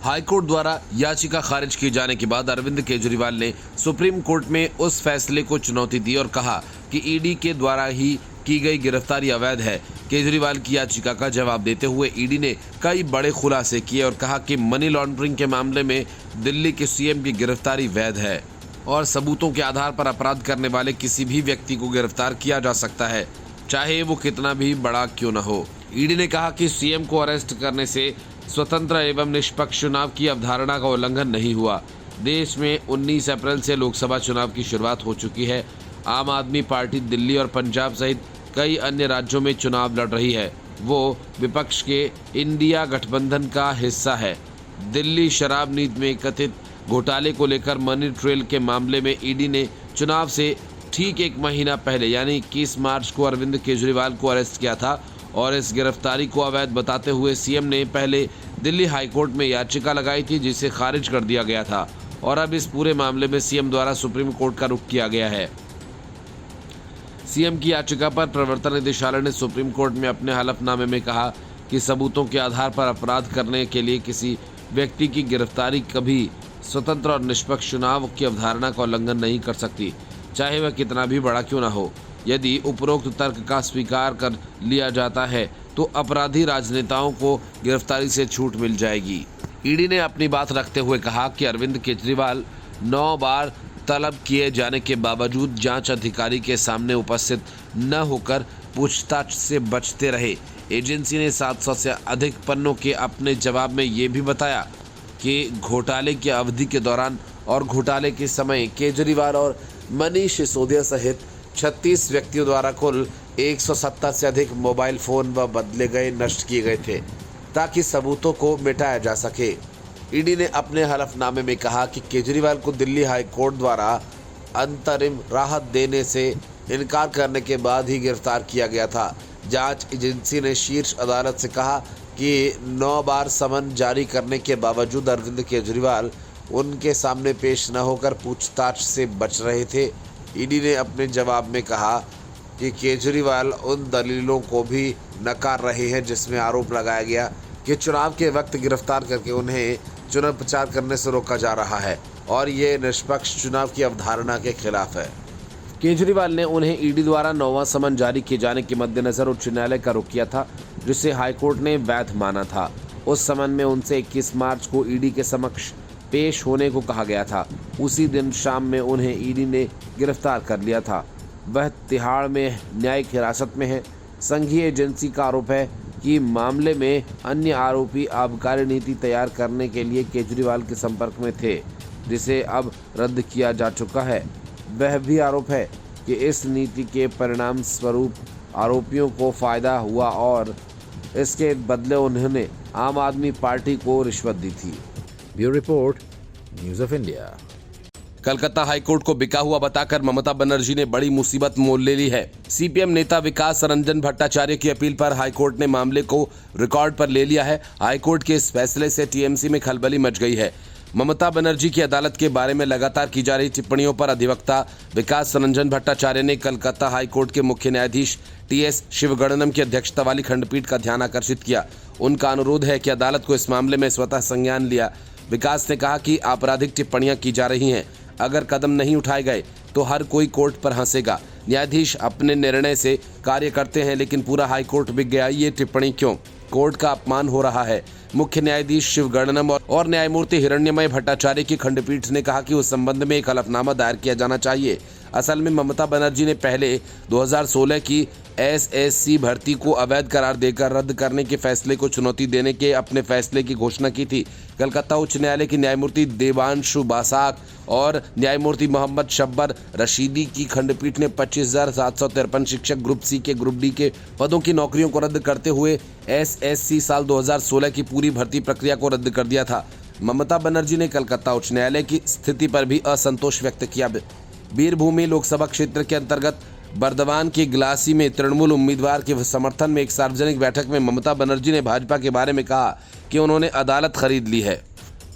High court द्वारा याचिका खारिज किए जाने के बाद अरविंद केजरीवाल ने सुप्रीम कोर्ट में उस फैसले को चुनौती दी और कहा कि ईडी के द्वारा ही की गई गिरफ्तारी अवैध है। केजरीवाल की याचिका का जवाब देते हुए ईडी ने कई बड़े खुलासे किए और कहा कि मनी लॉन्ड्रिंग के मामले में दिल्ली के सीएम की गिरफ्तारी वैध है और सबूतों के आधार पर अपराध करने वाले किसी भी व्यक्ति को गिरफ्तार किया जा सकता है, चाहे वो कितना भी बड़ा क्यों न हो। ईडी ने कहा कि सीएम को अरेस्ट करने से स्वतंत्र एवं निष्पक्ष चुनाव की अवधारणा का उल्लंघन नहीं हुआ। देश में 19 अप्रैल से लोकसभा चुनाव की शुरुआत हो चुकी है। आम आदमी पार्टी दिल्ली और पंजाब सहित कई अन्य राज्यों में चुनाव लड़ रही है। वो विपक्ष के इंडिया गठबंधन का हिस्सा है। दिल्ली शराब नीति में कथित घोटाले को लेकर मनी ट्रेल के मामले में ईडी ने चुनाव से ठीक एक महीना पहले यानी 21 मार्च को अरविंद केजरीवाल को अरेस्ट किया था और इस गिरफ्तारी को अवैध बताते हुए सीएम ने पहले दिल्ली हाईकोर्ट में याचिका लगाई थी, जिसे खारिज कर दिया गया था और अब इस पूरे मामले में सीएम द्वारा सुप्रीम कोर्ट का रुख किया गया है। सीएम की याचिका पर प्रवर्तन निदेशालय ने सुप्रीम कोर्ट में अपने हलफनामे में कहा कि सबूतों के आधार पर अपराध करने के लिए किसी व्यक्ति की गिरफ्तारी कभी स्वतंत्र और निष्पक्ष चुनाव की अवधारणा का उल्लंघन नहीं कर सकती, चाहे वह कितना भी बड़ा क्यों न हो। यदि उपरोक्त तर्क का स्वीकार कर लिया जाता है तो अपराधी राजनेताओं को गिरफ्तारी से छूट मिल जाएगी। ईडी ने अपनी बात रखते हुए कहा कि अरविंद केजरीवाल 9 बार तलब किए जाने के बावजूद जांच अधिकारी के सामने उपस्थित न होकर पूछताछ से बचते रहे। एजेंसी ने 700 से अधिक पन्नों के अपने जवाब में ये भी बताया कि घोटाले की अवधि के दौरान और घोटाले के समय केजरीवाल और मनीष सिसोदिया सहित 36 व्यक्तियों द्वारा कुल 170 से अधिक मोबाइल फोन व बदले गए नष्ट किए गए थे ताकि सबूतों को मिटाया जा सके। ईडी ने अपने हलफनामे में कहा कि केजरीवाल को दिल्ली हाई कोर्ट द्वारा अंतरिम राहत देने से इनकार करने के बाद ही गिरफ्तार किया गया था। जांच एजेंसी ने शीर्ष अदालत से कहा कि 9 बार समन जारी करने के बावजूद अरविंद केजरीवाल उनके सामने पेश न होकर पूछताछ से बच रहे थे। ईडी ने अपने जवाब में कहा कि केजरीवाल उन दलीलों को भी नकार रहे हैं जिसमें आरोप लगाया गया कि चुनाव के वक्त गिरफ्तार करके उन्हें चुनाव प्रचार करने से रोका जा रहा है और ये निष्पक्ष चुनाव की अवधारणा के खिलाफ है। केजरीवाल ने उन्हें ईडी द्वारा 9वां समन जारी किए जाने के मद्देनजर उच्च न्यायालय का रुख किया था, जिसे हाईकोर्ट ने वैध माना था। उस समन में उनसे 21 मार्च को ईडी के समक्ष पेश होने को कहा गया था। उसी दिन शाम में उन्हें ईडी ने गिरफ्तार कर लिया था। वह तिहाड़ में न्यायिक हिरासत में है। संघीय एजेंसी का आरोप है कि मामले में अन्य आरोपी आबकारी नीति तैयार करने के लिए केजरीवाल के संपर्क में थे, जिसे अब रद्द किया जा चुका है। वह भी आरोप है कि इस नीति के परिणाम स्वरूप आरोपियों को फायदा हुआ और इसके बदले उन्होंने आम आदमी पार्टी को रिश्वत दी थी। Bureau report, news of India. Calcutta high court को बिका हुआ बताकर ममता बनर्जी ने बड़ी मुसीबत मोल ले ली है। सीपीएम नेता विकास रंजन भट्टाचार्य की अपील पर हाईकोर्ट ने मामले को रिकॉर्ड पर ले लिया है। हाईकोर्ट के इस फैसले से टीएमसी में खलबली मच गई है। ममता बनर्जी की अदालत के बारे में लगातार की जा रही टिप्पणियों पर अधिवक्ता विकास रंजन भट्टाचार्य ने कलकत्ता हाईकोर्ट के मुख्य न्यायाधीश टीएस शिवगणनम की अध्यक्षता वाली खंडपीठ का ध्यान आकर्षित किया। उनका अनुरोध है कि अदालत को इस मामले में स्वतः संज्ञान लिया। विकास ने कहा कि आपराधिक टिप्पणियां की जा रही हैं, अगर कदम नहीं उठाए गए तो हर कोई कोर्ट पर हंसेगा। न्यायाधीश अपने निर्णय से कार्य करते हैं, लेकिन पूरा हाईकोर्ट बिक गया। ये टिप्पणी क्यों? कोर्ट का अपमान हो रहा है। मुख्य न्यायाधीश शिवगणनम और न्यायमूर्ति हिरण्यमय भट्टाचार्य की खंडपीठ ने कहा कि उस संबंध में एक हलफनामा दायर किया जाना चाहिए। असल में ममता बनर्जी ने पहले 2016 की एसएससी भर्ती को अवैध करार देकर रद्द करने के फैसले को चुनौती देने के अपने फैसले की घोषणा की थी। कलकत्ता उच्च न्यायालय की न्यायमूर्ति देवांशु बासाक और न्यायमूर्ति मोहम्मद शब्बर रशीदी की खंडपीठ ने 25,753 शिक्षक ग्रुप सी के ग्रुप डी के पदों की नौकरियों को रद्द करते हुए एसएससी साल 2016 की पूरी भर्ती प्रक्रिया को रद्द कर दिया था। ममता बनर्जी ने कलकत्ता उच्च न्यायालय की स्थिति पर भी असंतोष व्यक्त किया। बीरभूमि लोकसभा क्षेत्र के अंतर्गत बर्दवान के ग्लासी में तृणमूल उम्मीदवार के समर्थन में एक सार्वजनिक बैठक में ममता बनर्जी ने भाजपा के बारे में कहा कि उन्होंने अदालत खरीद ली है।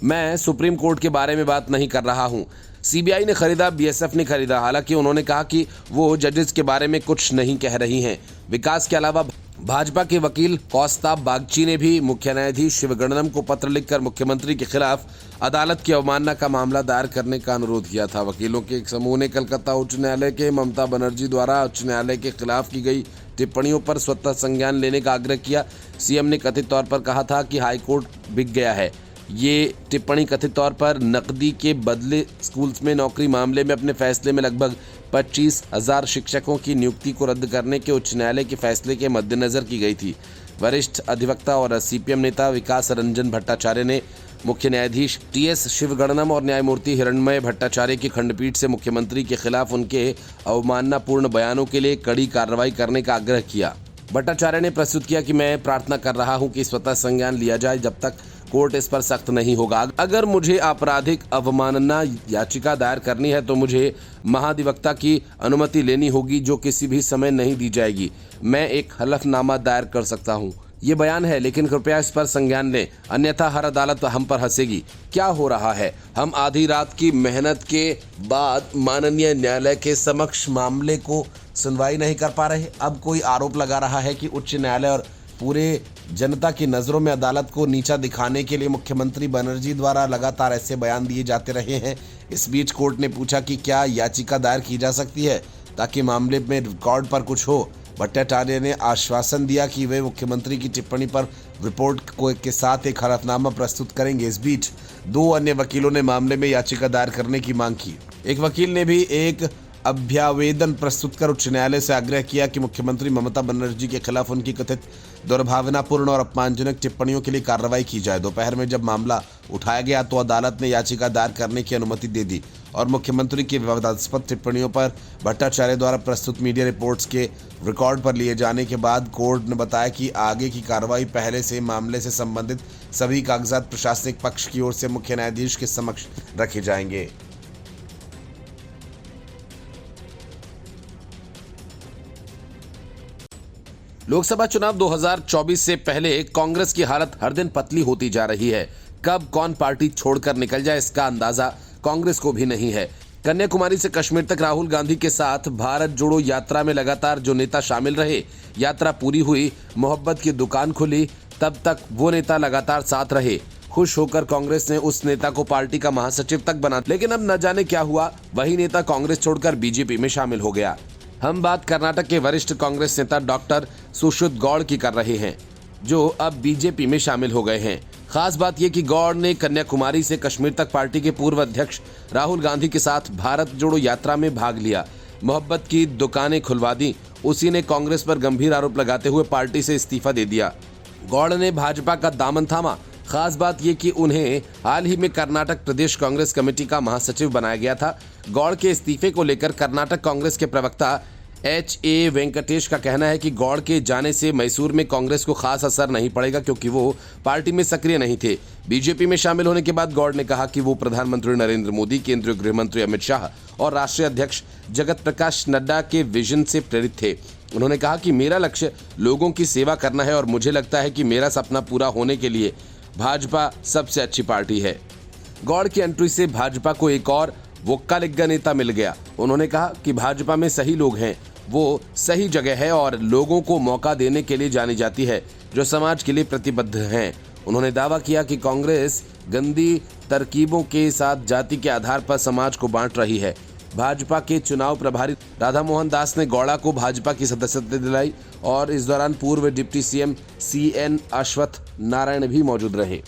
मैं सुप्रीम कोर्ट के बारे में बात नहीं कर रहा हूं। सीबीआई ने खरीदा, बीएसएफ ने खरीदा। हालांकि उन्होंने कहा कि वो जजेस के बारे में कुछ नहीं कह रही हैं। विकास के अलावा भाजपा के वकील कौस्तुभ बागची ने भी मुख्य न्यायाधीश शिवगणनम को पत्र लिखकर मुख्यमंत्री के खिलाफ अदालत की अवमानना का मामला दायर करने का अनुरोध किया था। वकीलों के एक समूह ने कलकत्ता उच्च न्यायालय के ममता बनर्जी द्वारा उच्च न्यायालय के खिलाफ की गई टिप्पणियों पर स्वतः संज्ञान लेने का आग्रह किया। सीएम ने कथित तौर पर कहा था कि हाईकोर्ट बिक गया है। ये टिप्पणी कथित तौर पर नकदी के बदले स्कूल्स में नौकरी मामले में अपने फैसले में लगभग 25,000 शिक्षकों की नियुक्ति को रद्द करने के उच्च न्यायालय के फैसले के मद्देनजर की गई थी। वरिष्ठ अधिवक्ता और सीपीएम नेता विकास रंजन भट्टाचार्य ने मुख्य न्यायाधीश टीएस शिवगणनम और न्यायमूर्ति हिरण्मय भट्टाचार्य की खंडपीठ से मुख्यमंत्री के खिलाफ उनके अवमाननापूर्ण बयानों के लिए कड़ी कार्रवाई करने का आग्रह किया। भट्टाचार्य ने प्रस्तुत किया कि मैं प्रार्थना कर रहा हूं कि स्वतः संज्ञान लिया जाए जब तक कोर्ट इस पर सख्त नहीं होगा। अगर मुझे आपराधिक अवमानना याचिका दायर करनी है तो मुझे महाधिवक्ता की अनुमति लेनी होगी, जो किसी भी समय नहीं दी जाएगी। मैं एक हलफनामा दायर कर सकता हूं। ये बयान है, लेकिन कृपया इस पर संज्ञान लें, अन्यथा हर अदालत हम पर हंसेगी। क्या हो रहा है? हम आधी रात की मेहनत के बाद माननीय न्यायालय के समक्ष मामले को सुनवाई नहीं कर पा रहे। अब कोई आरोप लगा रहा है कि उच्च न्यायालय और पूरे जनता की नज़रों में अदालत को नीचा दिखाने के लिए मुख्यमंत्री बनर्जी द्वारा लगातार ऐसे बयान दिए जाते रहे हैं। इस बीच कोर्ट ने पूछा कि क्या याचिका दायर की जा सकती है ताकि मामले में रिकॉर्ड पर कुछ हो। भट्टाचार्य ने आश्वासन दिया कि वे मुख्यमंत्री की टिप्पणी पर रिपोर्ट के साथ एक हलफनामा प्रस्तुत करेंगे। इस बीच 2 अन्य वकीलों ने मामले में याचिका दायर करने की मांग की। एक वकील ने भी एक अभ्यावेदन प्रस्तुत कर उच्च न्यायालय से आग्रह किया कि मुख्यमंत्री ममता बनर्जी के खिलाफ उनकी कथित दुर्भावनापूर्ण और अपमानजनक टिप्पणियों के लिए कार्रवाई की जाए। दोपहर में जब मामला उठाया गया तो अदालत ने याचिका दायर करने की अनुमति दे दी और मुख्यमंत्री की विवादास्पद टिप्पणियों पर भट्टाचार्य द्वारा प्रस्तुत मीडिया रिपोर्ट्स के रिकॉर्ड पर लिए जाने के बाद कोर्ट ने बताया कि आगे की कार्रवाई पहले से मामले से संबंधित सभी कागजात प्रशासनिक पक्ष की ओर से मुख्य न्यायाधीश के समक्ष रखे जाएंगे। लोकसभा चुनाव 2024 से पहले कांग्रेस की हालत हर दिन पतली होती जा रही है। कब कौन पार्टी छोड़कर निकल जाए इसका अंदाजा कांग्रेस को भी नहीं है। कन्याकुमारी से कश्मीर तक राहुल गांधी के साथ भारत जोड़ो यात्रा में लगातार जो नेता शामिल रहे, यात्रा पूरी हुई, मोहब्बत की दुकान खुली, तब तक वो नेता लगातार साथ रहे। खुश होकर कांग्रेस ने उस नेता को पार्टी का महासचिव तक बना, लेकिन अब न जाने क्या हुआ, वही नेता कांग्रेस छोड़कर बीजेपी में शामिल हो गया। हम बात कर्नाटक के वरिष्ठ कांग्रेस नेता डॉक्टर सुश्रुत गौड़ की कर रहे हैं, जो अब बीजेपी में शामिल हो गए हैं। खास बात यह कि गौड़ ने कन्याकुमारी से कश्मीर तक पार्टी के पूर्व अध्यक्ष राहुल गांधी के साथ भारत जोड़ो यात्रा में भाग लिया, मोहब्बत की दुकानें खुलवा दी। उसी ने कांग्रेस पर गंभीर आरोप लगाते हुए पार्टी से इस्तीफा दे दिया। गौड़ ने भाजपा का दामन थामा। खास बात यह कि उन्हें हाल ही में कर्नाटक प्रदेश कांग्रेस कमेटी का महासचिव बनाया गया था। गौड़ के इस्तीफे को लेकर कर्नाटक कांग्रेस के प्रवक्ता H.A. वेंकटेश का कहना है कि गौड़ के जाने से मैसूर में कांग्रेस को खास असर नहीं पड़ेगा, क्योंकि वो पार्टी में सक्रिय नहीं थे। बीजेपी में शामिल होने के बाद गौड़ ने कहा कि वो प्रधानमंत्री नरेंद्र मोदी, केंद्रीय गृह मंत्री अमित शाह और राष्ट्रीय अध्यक्ष जगत प्रकाश नड्डा के विजन से प्रेरित थे। उन्होंने कहा कि मेरा लक्ष्य लोगों की सेवा करना है और मुझे लगता है कि मेरा सपना पूरा होने के लिए भाजपा सबसे अच्छी पार्टी है। गौड़ की एंट्री से भाजपा को एक और वोक्का लिग्गा नेता मिल गया। उन्होंने कहा कि भाजपा में सही लोग हैं, वो सही जगह है और लोगों को मौका देने के लिए जानी जाती है, जो समाज के लिए प्रतिबद्ध हैं। उन्होंने दावा किया कि कांग्रेस गंदी तरकीबों के साथ जाति के आधार पर समाज को बांट रही है। भाजपा के चुनाव प्रभारी राधा मोहन दास ने गौड़ा को भाजपा की सदस्यता दिलाई और इस दौरान पूर्व डिप्टी सीएम CN अश्वत्थ नारायण भी मौजूद रहे।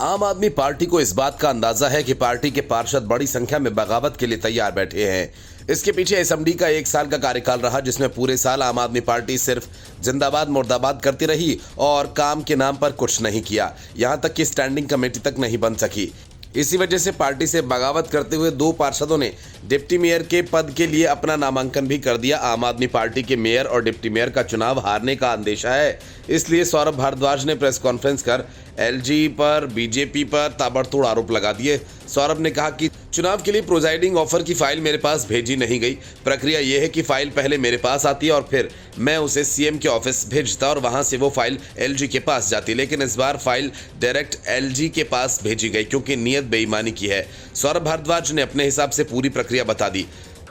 आम आदमी पार्टी को इस बात का अंदाजा है कि पार्टी के पार्षद बड़ी संख्या में बगावत के लिए तैयार बैठे हैं। इसके पीछे एसएमडी का 1 साल का कार्यकाल रहा, जिसमें पूरे साल आम आदमी पार्टी सिर्फ जिंदाबाद मुर्दाबाद करती रही और काम के नाम पर कुछ नहीं किया। यहां तक कि स्टैंडिंग कमेटी तक नहीं बन सकी। इसी वजह से पार्टी से बगावत करते हुए 2 पार्षदों ने डिप्टी मेयर के पद के लिए अपना नामांकन भी कर दिया। आम आदमी पार्टी के मेयर और डिप्टी मेयर का चुनाव हारने का अंदेशा है, इसलिए सौरभ भारद्वाज ने प्रेस कॉन्फ्रेंस कर LG पर, बीजेपी पर ताबड़तोड़ आरोप लगा दिए। सौरभ ने कहा कि चुनाव के लिए प्रोजाइडिंग ऑफर की फाइल मेरे पास भेजी नहीं गई। प्रक्रिया यह है कि फाइल पहले मेरे पास आती है और फिर मैं उसे CM के ऑफिस भेजता और वहां से वो फाइल LG के पास जाती, लेकिन इस बार फाइल डायरेक्ट LG के पास भेजी गई क्योंकि नीयत बेईमानी की है। सौरभ भारद्वाज ने अपने हिसाब से पूरी प्रक्रिया बता दी।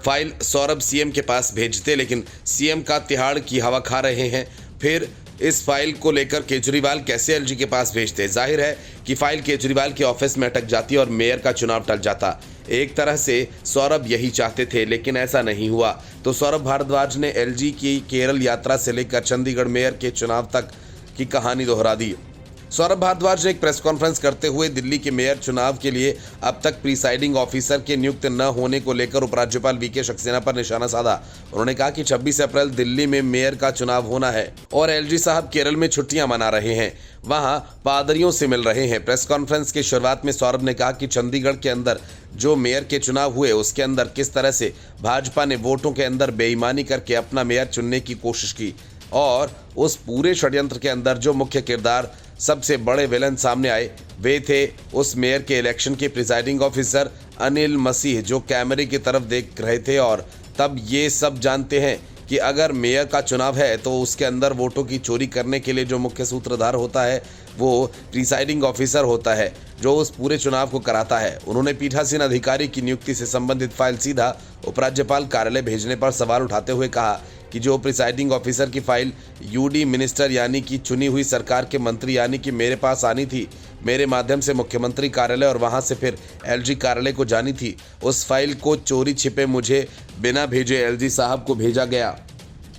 फाइल सौरभ सीएम के पास भेजते, लेकिन सीएम का तिहाड़ की हवा खा रहे हैं। फिर इस फाइल को लेकर केजरीवाल कैसे एलजी के पास भेजते? जाहिर है कि फाइल केजरीवाल के ऑफिस में अटक जाती और मेयर का चुनाव टल जाता। एक तरह से सौरभ यही चाहते थे, लेकिन ऐसा नहीं हुआ। तो सौरभ भारद्वाज ने एलजी की केरल यात्रा से लेकर चंडीगढ़ मेयर के चुनाव तक की कहानी दोहरा दी। सौरभ भारद्वाज ने एक प्रेस कॉन्फ्रेंस करते हुए दिल्ली के मेयर चुनाव के लिए अब तक प्रिसाइडिंग ऑफिसर के नियुक्त न होने को लेकर उपराज्यपाल वीके सक्सेना पर निशाना साधा। उन्होंने कहा कि 26 अप्रैल दिल्ली में मेयर का चुनाव होना है और एलजी साहब केरल में छुट्टियां मना रहे हैं, वहां पादरियों से मिल रहे हैं। प्रेस कॉन्फ्रेंस की शुरुआत में सौरभ ने कहा कि चंडीगढ़ के अंदर जो मेयर के चुनाव हुए उसके अंदर किस तरह से भाजपा ने वोटों के अंदर बेईमानी करके अपना मेयर चुनने की कोशिश की और उस पूरे षड्यंत्र के अंदर जो मुख्य किरदार सबसे बड़े विलन सामने आए वे थे उस मेयर के इलेक्शन के प्रिसाइडिंग ऑफिसर अनिल मसीह, जो कैमरे की तरफ देख रहे थे। और तब ये सब जानते हैं कि अगर मेयर का चुनाव है तो उसके अंदर वोटों की चोरी करने के लिए जो मुख्य सूत्रधार होता है वो प्रिसाइडिंग ऑफिसर होता है, जो उस पूरे चुनाव को कराता है। उन्होंने पीठासीन अधिकारी की नियुक्ति से संबंधित फाइल सीधा उपराज्यपाल कार्यालय भेजने पर सवाल उठाते हुए कहा कि जो प्रिसाइडिंग ऑफिसर की फाइल यूडी मिनिस्टर यानी कि चुनी हुई सरकार के मंत्री यानी कि मेरे पास आनी थी, मेरे माध्यम से मुख्यमंत्री कार्यालय और वहां से फिर एलजी कार्यालय को जानी थी, उस फाइल को चोरी छिपे मुझे बिना भेजे एलजी साहब को भेजा गया।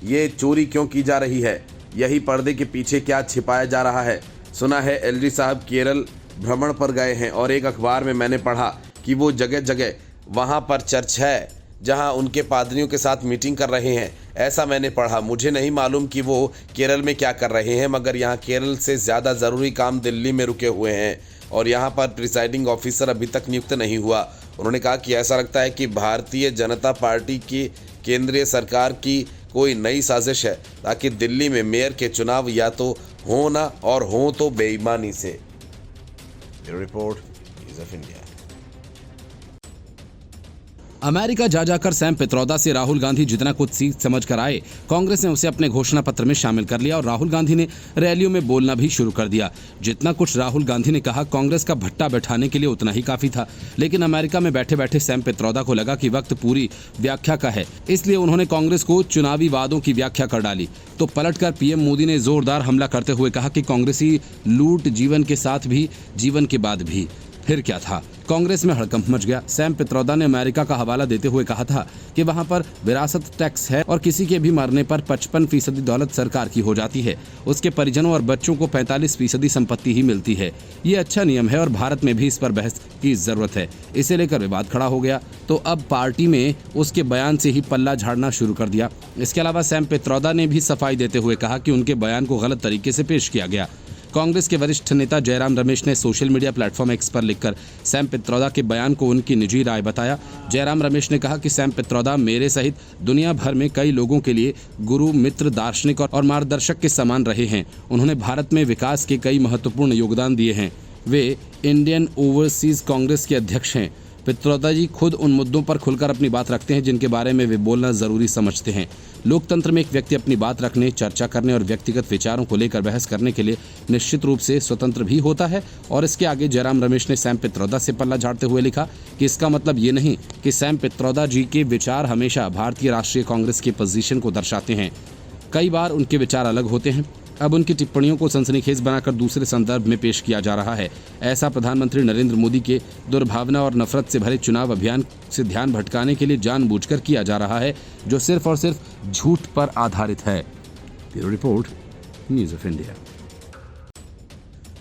ये चोरी क्यों की जा रही है? यही पर्दे के पीछे क्या छिपाया जा रहा है? सुना है एलजी साहब केरल भ्रमण पर गए हैं और एक अखबार में मैंने पढ़ा कि वो जगह जगह वहां पर चर्च है जहां उनके पादरियों के साथ मीटिंग कर रहे हैं। ऐसा मैंने पढ़ा। मुझे नहीं मालूम कि वो केरल में क्या कर रहे हैं, मगर यहाँ केरल से ज़्यादा ज़रूरी काम दिल्ली में रुके हुए हैं और यहाँ पर प्रिसाइडिंग ऑफिसर अभी तक नियुक्त नहीं हुआ। उन्होंने कहा कि ऐसा लगता है कि भारतीय जनता पार्टी की केंद्रीय सरकार की कोई नई साजिश है ताकि दिल्ली में मेयर के चुनाव या तो हो ना और हो तो बेईमानी से। Report news of India. America जा जाकर सैम पित्रोदा से राहुल गांधी जितना कुछ सीख समझ कर आए, कांग्रेस ने उसे अपने घोषणा पत्र में शामिल कर लिया और राहुल गांधी ने रैलियों में बोलना भी शुरू कर दिया। जितना कुछ राहुल गांधी ने कहा कांग्रेस का भट्टा बैठाने के लिए उतना ही काफी था, लेकिन अमेरिका में बैठे बैठे सैम पित्रोदा को लगा कि वक्त पूरी व्याख्या का है, इसलिए उन्होंने कांग्रेस को चुनावी वादों की व्याख्या कर डाली। तो पलटकर पीएम मोदी ने जोरदार हमला करते हुए कहा कि कांग्रेसी लूट जीवन के साथ भी जीवन के बाद भी। फिर क्या था? कांग्रेस में हड़कंप मच गया। सैम पित्रोदा ने अमेरिका का हवाला देते हुए कहा था कि वहां पर विरासत टैक्स है और किसी के भी मरने पर 55% दौलत सरकार की हो जाती है, उसके परिजनों और बच्चों को 45% संपत्ति ही मिलती है। ये अच्छा नियम है और भारत में भी इस पर बहस की जरूरत है। इसे लेकर विवाद खड़ा हो गया तो अब पार्टी में उसके बयान से ही पल्ला झाड़ना शुरू कर दिया। इसके अलावा सैम पित्रोदा ने भी सफाई देते हुए कहा कि उनके बयान को गलत तरीके से पेश किया गया। कांग्रेस के वरिष्ठ नेता जयराम रमेश ने सोशल मीडिया प्लेटफॉर्म एक्स पर लिखकर सैम पित्रोदा के बयान को उनकी निजी राय बताया। जयराम रमेश ने कहा कि सैम पित्रोदा मेरे सहित दुनिया भर में कई लोगों के लिए गुरु, मित्र, दार्शनिक और मार्गदर्शक के समान रहे हैं। उन्होंने भारत में विकास के कई महत्वपूर्ण योगदान दिए हैं। वे इंडियन ओवरसीज कांग्रेस के अध्यक्ष हैं। पित्रोदा जी खुद उन मुद्दों पर खुलकर अपनी बात रखते हैं जिनके बारे में वे बोलना जरूरी समझते हैं। लोकतंत्र में एक व्यक्ति अपनी बात रखने, चर्चा करने और व्यक्तिगत विचारों को लेकर बहस करने के लिए निश्चित रूप से स्वतंत्र भी होता है। और इसके आगे जयराम रमेश ने सैम पित्रोदा से पल्ला झाड़ते हुए लिखा कि इसका मतलब ये नहीं कि सैम पित्रोदा जी के विचार हमेशा भारतीय राष्ट्रीय कांग्रेस की पोजीशन को दर्शाते हैं। कई बार उनके विचार अलग होते हैं। अब उनकी टिप्पणियों को सनसनीखेज बनाकर दूसरे संदर्भ में पेश किया जा रहा है। ऐसा प्रधानमंत्री नरेंद्र मोदी के दुर्भावना और नफरत से भरे चुनाव अभियान से ध्यान भटकाने के लिए जानबूझकर किया जा रहा है, जो सिर्फ और सिर्फ झूठ पर आधारित है। Bureau report, news of India.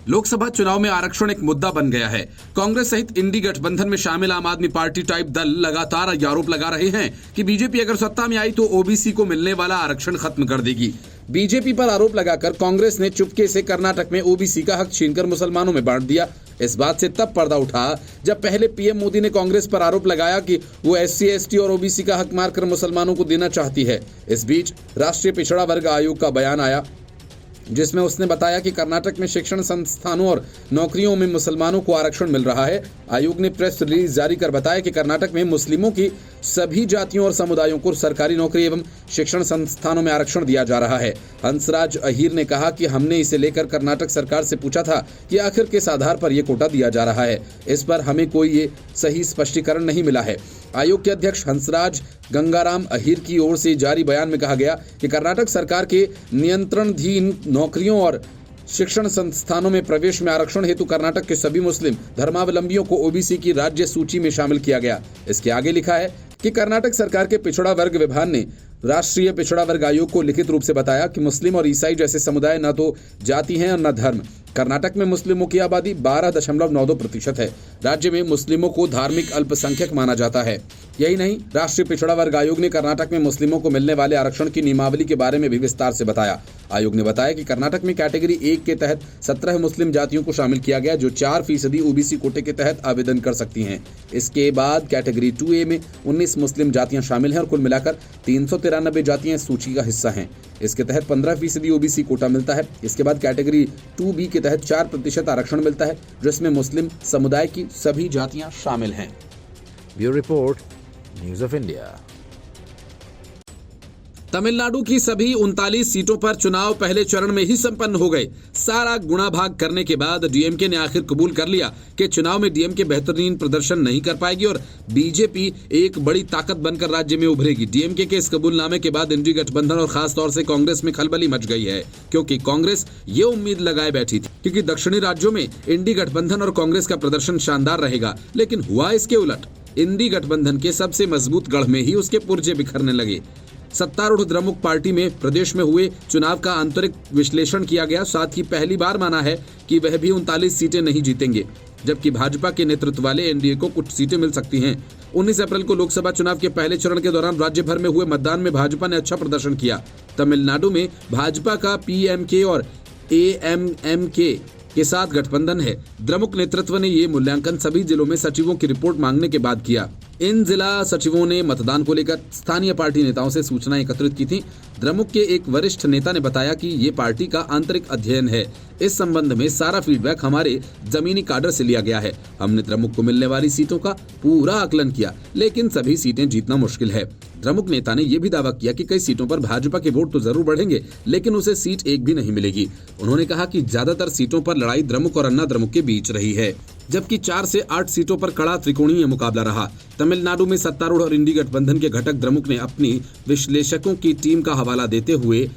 Lok Sabha चुनाव में आरक्षण एक मुद्दा बन गया है। कांग्रेस सहित इंडी गठबंधन में शामिल आम आदमी पार्टी टाइप दल लगातार आरोप लगा रहे हैं कि बीजेपी अगर सत्ता में आई तो ओबीसी को मिलने वाला आरक्षण खत्म कर देगी। बीजेपी पर आरोप लगाकर कांग्रेस ने चुपके से कर्नाटक में ओबीसी का हक छीनकर मुसलमानों में बांट दिया। इस बात से तब पर्दा उठा जब पहले पीएम मोदी ने कांग्रेस पर आरोप लगाया कि वो एससी, एसटी और ओबीसी का हक मारकर मुसलमानों को देना चाहती है। इस बीच राष्ट्रीय पिछड़ा वर्ग आयोग का बयान आया जिसमें उसने बताया कि कर्नाटक में शिक्षण संस्थानों और नौकरियों में मुसलमानों को आरक्षण मिल रहा है। आयोग ने प्रेस रिलीज जारी कर बताया कि कर्नाटक में मुस्लिमों की सभी जातियों और समुदायों को सरकारी नौकरी एवं शिक्षण संस्थानों में आरक्षण दिया जा रहा है। हंसराज अहीर ने कहा कि हमने इसे लेकर कर्नाटक सरकार से पूछा था कि आखिर किस आधार पर यह कोटा दिया जा रहा है। इस पर हमें कोई ये सही स्पष्टीकरण नहीं मिला है। आयोग के अध्यक्ष हंसराज गंगाराम अहीर की ओर से जारी बयान में कहा गया कि कर्नाटक सरकार के नियंत्रणाधीन नौकरियों और शिक्षण संस्थानों में प्रवेश में आरक्षण हेतु कर्नाटक के सभी मुस्लिम धर्मावलंबियों को ओबीसी की राज्य सूची में शामिल किया गया। इसके आगे लिखा है कि कर्नाटक सरकार के पिछड़ा वर्ग विभाग ने राष्ट्रीय पिछड़ा वर्ग आयोग को लिखित रूप से बताया कि मुस्लिम और ईसाई जैसे समुदाय न तो जाति हैं और न धर्म। कर्नाटक में मुस्लिमों की आबादी 12.92% है। राज्य में मुस्लिमों को धार्मिक अल्पसंख्यक माना जाता है। यही नहीं, राष्ट्रीय पिछड़ा वर्ग आयोग ने कर्नाटक में मुस्लिमों को मिलने वाले आरक्षण की नियमावली के बारे में भी विस्तार से बताया। आयोग ने बताया कि कर्नाटक में कैटेगरी 1 के तहत 17 मुस्लिम जातियों को शामिल किया गया, जो 4% ओबीसी कोटे के तहत आवेदन कर सकती हैं। इसके बाद कैटेगरी 2A में 19 मुस्लिम जातियां शामिल हैं और कुल मिलाकर 393 जातियां सूची का हिस्सा हैं। इसके तहत 15% ओबीसी कोटा मिलता है। इसके बाद कैटेगरी 2B के तहत 4% आरक्षण मिलता है, जिसमें मुस्लिम समुदाय की सभी जातियां शामिल हैं। Bureau report, news of India. Tamil Nadu की सभी 39 सीटों पर चुनाव पहले चरण में ही संपन्न हो गए। सारा गुणा भाग करने के बाद डीएमके ने आखिर कबूल कर लिया कि चुनाव में डीएमके बेहतरीन प्रदर्शन नहीं कर पाएगी और बीजेपी एक बड़ी ताकत बनकर राज्य में उभरेगी। डीएमके के इस कबूलनामे के बाद इंडी गठबंधन और खास तौर से कांग्रेस में खलबली मच गई है, क्योंकि कांग्रेस ये उम्मीद लगाए बैठी थी क्योंकि दक्षिणी राज्यों में इंडी गठबंधन और कांग्रेस का प्रदर्शन शानदार रहेगा, लेकिन हुआ इसके उलट। इंडी गठबंधन के सबसे मजबूत गढ़ में ही उसके पुर्जे बिखरने लगे। सत्तारूढ़ द्रमुक पार्टी में प्रदेश में हुए चुनाव का आंतरिक विश्लेषण किया गया। साथ ही पहली बार माना है कि वह भी 39 सीटें नहीं जीतेंगे, जबकि भाजपा के नेतृत्व वाले एनडीए को कुछ सीटें मिल सकती हैं। 19 अप्रैल को लोकसभा चुनाव के पहले चरण के दौरान राज्य भर में हुए मतदान में भाजपा ने अच्छा प्रदर्शन किया। तमिलनाडु में भाजपा का पीएमके और एएमएमके के साथ गठबंधन है। द्रमुक नेतृत्व ने ये मूल्यांकन सभी जिलों में सचिवों की रिपोर्ट मांगने के बाद किया। इन जिला सचिवों ने मतदान को लेकर स्थानीय पार्टी नेताओं से सूचनाएं एकत्रित की थी। द्रमुक के एक वरिष्ठ नेता ने बताया कि ये पार्टी का आंतरिक अध्ययन है। इस संबंध में सारा फीडबैक हमारे जमीनी काडर से लिया गया है। हमने द्रमुक को मिलने वाली सीटों का पूरा आकलन किया, लेकिन सभी सीटें जीतना मुश्किल है। द्रमुक नेता ने यह भी दावा किया कि कई सीटों पर भाजपा के वोट तो जरूर बढ़ेंगे, लेकिन उसे सीट एक भी नहीं मिलेगी। उन्होंने कहा कि ज्यादातर सीटों पर लड़ाई द्रमुक और अन्ना द्रमुक के बीच रही है, जबकि 4 से 8 सीटों पर कड़ा त्रिकोणीय मुकाबला रहा। तमिलनाडु में सत्तारूढ़ और इंडी गठबंधन के घटक द्रमुक ने अपनी विश्लेषकों की टीम का हवाला देते हुए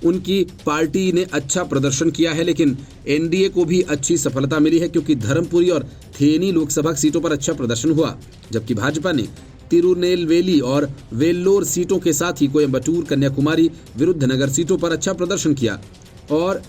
उनकी पार्टी ने अच्छा प्रदर्शन किया है, लेकिन एनडीए को भी अच्छी सफलता मिली है, क्योंकि धर्मपुरी और थेनी लोकसभा सीटों पर अच्छा प्रदर्शन हुआ, जबकि भाजपा ने तिरुनेलवेली और वेल्लोर सीटों के साथ ही कोयम्बटूर, कन्याकुमारी, विरुद्धनगर सीटों पर अच्छा प्रदर्शन किया। और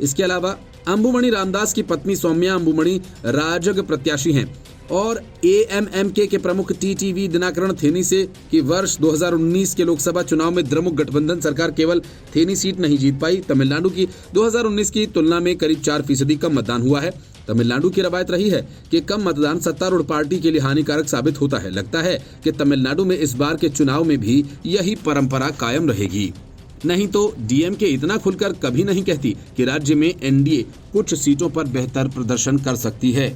इसके अलावा अंबुमणि रामदास की पत्नी सौम्या अंबुमणि राजग प्रत्याशी हैं और एएमएमके के प्रमुख टीटीवी दिनाकरण थेनी से कि वर्ष 2019 के लोकसभा चुनाव में द्रमुक गठबंधन सरकार केवल थेनी सीट नहीं जीत पाई। तमिलनाडु की 2019 की तुलना में करीब 4% कम मतदान हुआ है। तमिलनाडु की रवायत रही है कि कम मतदान सत्तारूढ़ पार्टी के लिए हानिकारक साबित होता है। लगता है कि तमिलनाडु में इस बार के चुनाव में भी यही परंपरा कायम रहेगी। नहीं तो डीएमके इतना खुलकर कभी नहीं कहती कि राज्य में एनडीए कुछ सीटों पर बेहतर प्रदर्शन कर सकती है।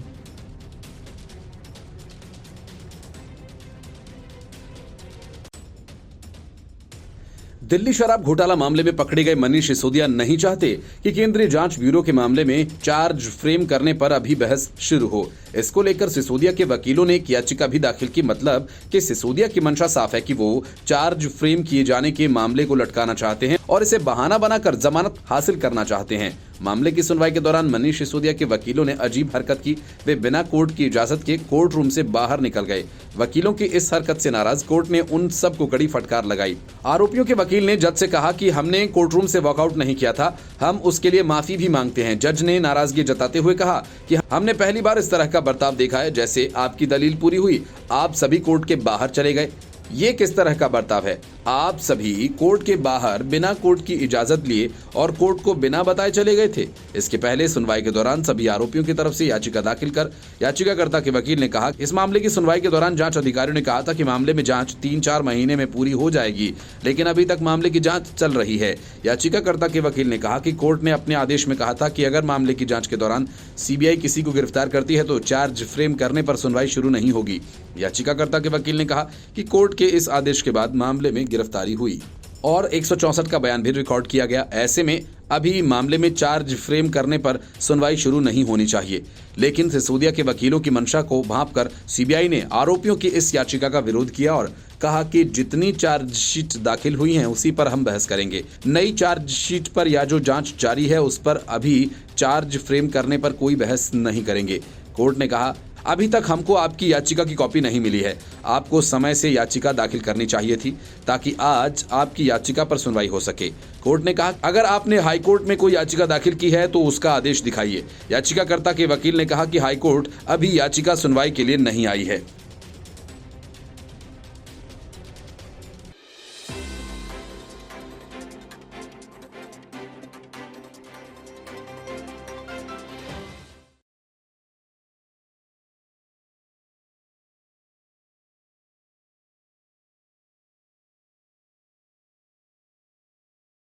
दिल्ली शराब घोटाला मामले में पकड़े गए मनीष सिसोदिया नहीं चाहते कि केंद्रीय जांच ब्यूरो के मामले में चार्ज फ्रेम करने पर अभी बहस शुरू हो। इसको लेकर सिसोदिया के वकीलों ने एक याचिका भी दाखिल की। मतलब कि सिसोदिया की मंशा साफ है कि वो चार्ज फ्रेम किए जाने के मामले को लटकाना चाहते हैं और इसे बहाना बनाकर जमानत हासिल करना चाहते हैं। मामले की सुनवाई के दौरान मनीष सिसोदिया के वकीलों ने अजीब हरकत की। वे बिना कोर्ट की इजाजत के कोर्ट रूम से बाहर निकल गए। वकीलों की इस हरकत से नाराज कोर्ट ने उन सब को कड़ी फटकार लगाई। आरोपियों के वकील ने जज से कहा कि हमने कोर्ट रूम से वॉकआउट नहीं किया था, हम उसके लिए माफी भी मांगते हैं। जज ने नाराजगी जताते हुए कहा कि हमने पहली बार इस तरह का बर्ताव देखा है। जैसे आपकी दलील पूरी हुई, आप सभी कोर्ट के बाहर चले गए। ये किस तरह का बर्ताव है? आप सभी कोर्ट के बाहर बिना कोर्ट की इजाजत लिए और कोर्ट को बिना बताए चले गए थे। इसके पहले सुनवाई के दौरान सभी आरोपियों की तरफ से याचिका दाखिल कर याचिकाकर्ता के वकील ने कहा, इस मामले की सुनवाई के दौरान जांच अधिकारियों ने कहा था कि मामले में जांच 3-4 महीने में पूरी हो जाएगी, लेकिन अभी तक मामले की जांच चल रही है। याचिकाकर्ता के वकील ने कहा कि कोर्ट ने अपने आदेश में कहा था कि अगर मामले की जांच के दौरान सीबीआई किसी को गिरफ्तार करती है तो चार्ज फ्रेम करने पर सुनवाई शुरू नहीं होगी। याचिकाकर्ता के वकील ने कहा कि कोर्ट के इस आदेश के बाद मामले में गिरफ्तारी हुई और 164 का बयान भी रिकॉर्ड किया गया। ऐसे में अभी मामले में चार्ज फ्रेम करने पर सुनवाई शुरू नहीं होनी चाहिए, लेकिन सिसोदिया के वकीलों की मंशा को भांपकर सीबीआई ने आरोपियों की इस याचिका का विरोध किया और कहा कि जितनी चार्जशीट दाखिल हुई हैं उसी पर हम बहस करेंगे। नई चार्जशीट पर या जो जांच जारी है उस पर अभी चार्ज फ्रेम करने पर कोई बहस नहीं करेंगे। कोर्ट ने कहा, अभी तक हमको आपकी याचिका की कॉपी नहीं मिली है। आपको समय से याचिका दाखिल करनी चाहिए थी ताकि आज आपकी याचिका पर सुनवाई हो सके। कोर्ट ने कहा, अगर आपने हाई कोर्ट में कोई याचिका दाखिल की है तो उसका आदेश दिखाइए। याचिकाकर्ता के वकील ने कहा कि हाई कोर्ट अभी याचिका सुनवाई के लिए नहीं आई है।